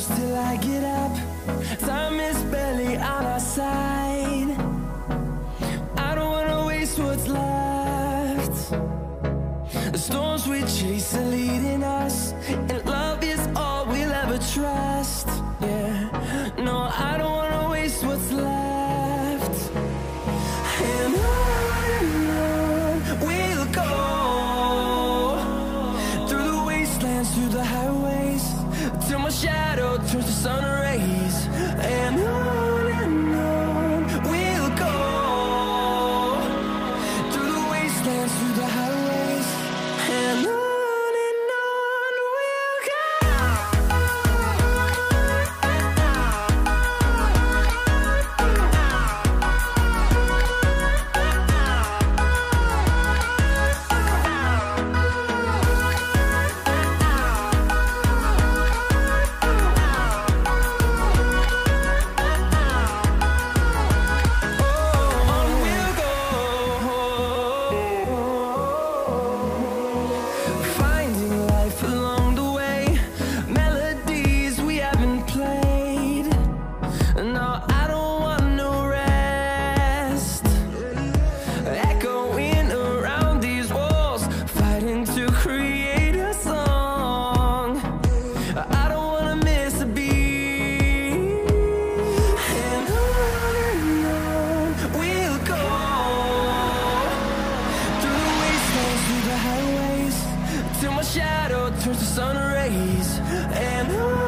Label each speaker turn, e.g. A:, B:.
A: close till I get up. Time is barely on our side. I don't wanna waste what's left. The storms we chase are leading us, and love is all we'll ever trust. Yeah, no, I don't wanna waste what's left. And on we'll go, through the wastelands, through the highways, till my shadow turns to sun rays. And on we'll go, through the wastelands, through the highways, and on we'll go. Finding life along the way, melodies we haven't played. No, I don't want no rest. Echoing around these walls, fighting to create a song. I don't wanna miss a beat. And on we'll go, through the wastelands, through the highways, till my shadow turns to sun rays. And on